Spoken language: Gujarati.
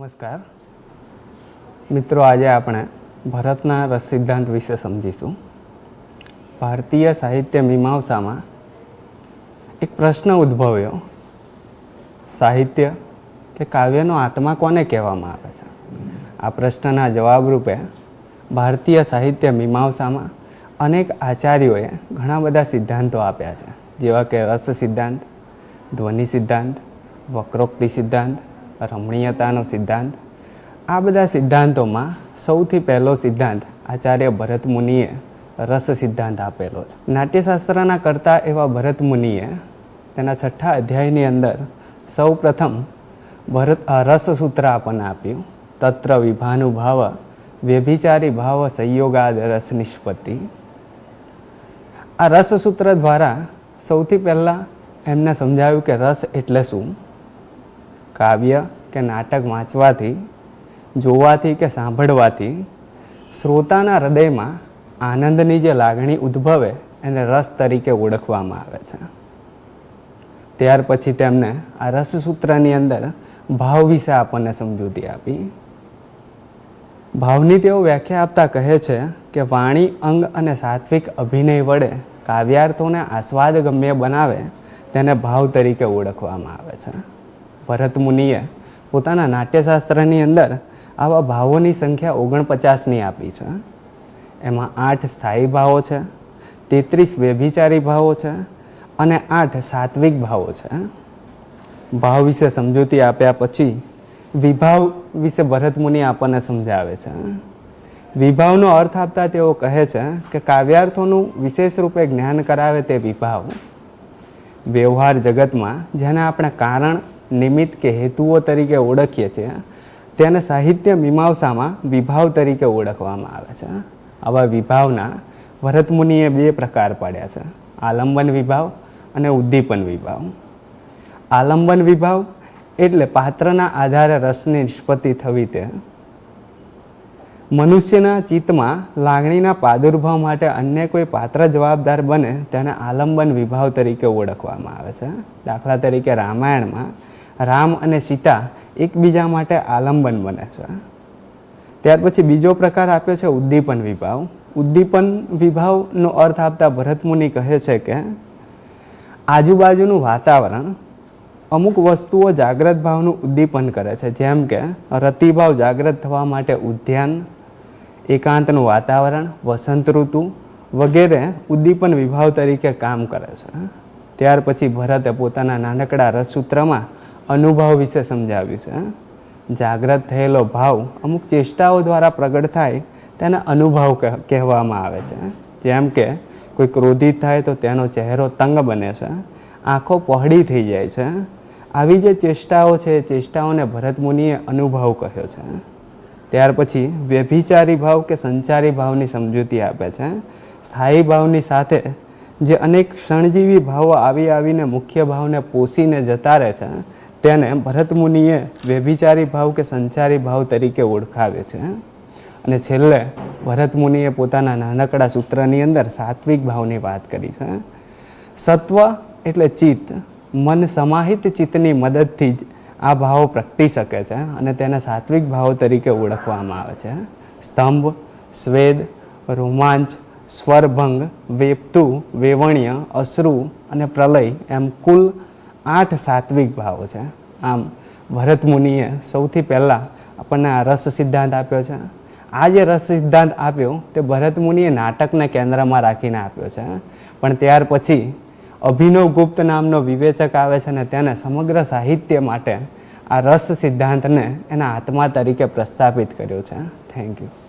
નમસ્કાર મિત્રો, આજે આપણે ભરતના રસ સિદ્ધાંત વિશે સમજીશું. ભારતીય સાહિત્ય મીમાંસામાં એક પ્રશ્ન ઉદ્ભવ્યો, સાહિત્ય કે કાવ્યનો આત્મા કોને કહેવામાં આવે છે? આ પ્રશ્નના જવાબ રૂપે ભારતીય સાહિત્ય મીમાંસામાં અનેક આચાર્યોએ ઘણા બધા સિદ્ધાંતો આપ્યા છે, જેવા કે રસ સિદ્ધાંત, ધ્વનિ સિદ્ધાંત, વક્રોક્તિ સિદ્ધાંત, રમણીયતાનો સિદ્ધાંત. આ બધા સિદ્ધાંતોમાં સૌથી પહેલો સિદ્ધાંત આચાર્ય ભરત મુનિએ રસ સિદ્ધાંત આપેલો છે. નાટ્યશાસ્ત્રના કરતા એવા ભરત મુનિએ તેના 6થા અધ્યાયની અંદર સૌ પ્રથમ રસસૂત્ર આપણને આપ્યું. તત્ર વિભાનુભાવ વ્યભિચારી ભાવ સંયોગાદ રસ નિષ્પત્તિ. આ રસસૂત્ર દ્વારા સૌથી પહેલાં એમને સમજાવ્યું કે રસ એટલે શું. કાવ્ય કે નાટક વાંચવાથી, જોવાથી કે સાંભળવાથી શ્રોતાના હૃદયમાં આનંદની જે લાગણી ઉદ્ભવે એને રસ તરીકે ઓળખવામાં આવે છે. ત્યાર પછી તેમને આ રસસૂત્રની અંદર ભાવ વિશે આપણને સમજૂતી આપી. ભાવની તેઓ વ્યાખ્યા આપતા કહે છે કે વાણી, અંગ અને સાત્વિક અભિનય વડે કાવ્યાર્થોને આસ્વાદગમ્ય બનાવે તેને ભાવ તરીકે ઓળખવામાં આવે છે. ભરત મુનિએ પોતાના નાટ્યશાસ્ત્રની અંદર આવા ભાવોની સંખ્યા 49ની આપી છે. એમાં 8 સ્થાયી ભાવો છે, 33 વ્યભિચારી ભાવો છે અને 8 સાત્વિક ભાવો છે. ભાવ વિશે સમજૂતી આપ્યા પછી વિભાવ વિશે ભરત મુનિ આપણને સમજાવે છે. વિભાવનો અર્થ આપતા તેઓ કહે છે કે કાવ્યાર્થોનું વિશેષ રૂપે જ્ઞાન કરાવે તે વિભાવ. વ્યવહાર જગતમાં જેને આપણે કારણ, નિમિત્ત કે હેતુઓ તરીકે ઓળખીએ છીએ તેને સાહિત્ય મીમાંસામાં વિભાવ તરીકે ઓળખવામાં આવે છે. આવા વિભાવના ભરત મુનિએ 2 પ્રકાર પાડ્યા છે, આલંબન વિભાવ અને ઉદ્દીપન વિભાવ. આલંબન વિભાવ એટલે પાત્રના આધારે રસની નિષ્પત્તિ થવી. તે મનુષ્યના ચિત્તમાં લાગણીના પ્રાદુર્ભાવ માટે અન્ય કોઈ પાત્ર જવાબદાર બને તેને આલંબન વિભાવ તરીકે ઓળખવામાં આવે છે. દાખલા તરીકે રામાયણમાં રામ અને સીતા એકબીજા માટે આલંબન બને છે. ત્યાર પછી બીજો પ્રકાર આપ્યો છે ઉદ્દીપન વિભાવ. ઉદ્દીપન વિભાવનો અર્થ આપતા ભરત મુનિ કહે છે કે આજુબાજુનું વાતાવરણ અમુક વસ્તુઓ જાગ્રત ભાવનું ઉદ્દીપન કરે છે, જેમ કે રતિભાવ જાગ્રત થવા માટે ઉદ્યાન, એકાંતનું વાતાવરણ, વસંત ઋતુ વગેરે ઉદ્દીપન વિભાવ તરીકે કામ કરે છે. ત્યાર પછી ભરતે પોતાના નાનકડા રસસૂત્રમાં અનુભવ વિશે સમજાવ્યું છે. જાગ્રત થયેલો ભાવ અમુક ચેષ્ટાઓ દ્વારા પ્રગટ થાય તેને અનુભવ કહેવામાં આવે છે. જેમ કે કોઈ ક્રોધિત થાય તો તેનો ચહેરો તંગ બને છે, આંખો પહોળી થઈ જાય છે. આવી જે ચેષ્ટાઓ છે એ ચેષ્ટાઓને ભરત મુનિએ અનુભવ કહ્યો છે. ત્યાર પછી વ્યભિચારી ભાવ કે સંચારી ભાવની સમજૂતી આપે છે. સ્થાયી ભાવની સાથે જે અનેક ક્ષણજીવી ભાવો આવીને મુખ્ય ભાવને પોષીને જતા રહે છે તેને ભરત મુનિએ વ્યભિચારી ભાવ કે સંચારી ભાવ તરીકે ઓળખાવે છે. અને છેલ્લે ભરત મુનિએ પોતાના નાનકડા સૂત્રની અંદર સાત્વિક ભાવની વાત કરી છે. સત્વ એટલે ચિત્ત, મન સમાહિત ચિત્તની મદદથી જ આ ભાવો પ્રગટી શકે છે અને તેને સાત્વિક ભાવ તરીકે ઓળખવામાં આવે છે. સ્તંભ, સ્વેદ, રોમાંચ, સ્વરભંગ, વેપતુ, વેવણ્ય, અશ્રુ અને પ્રલય એમ કુલ 8 સાત્વિક ભાવો છે. આમ ભરત મુનિએ સૌથી પહેલાં આપણને આ રસ સિદ્ધાંત આપ્યો છે. આ જે રસ સિદ્ધાંત આપ્યો તે ભરત મુનિએ નાટકને કેન્દ્રમાં રાખીને આપ્યો છે. પણ ત્યાર પછી અભિનવ ગુપ્ત નામનો વિવેચક આવે છે અને તેને સમગ્ર સાહિત્ય માટે આ રસ સિદ્ધાંતને એના આત્મા તરીકે પ્રસ્થાપિત કર્યો છે. Thank you.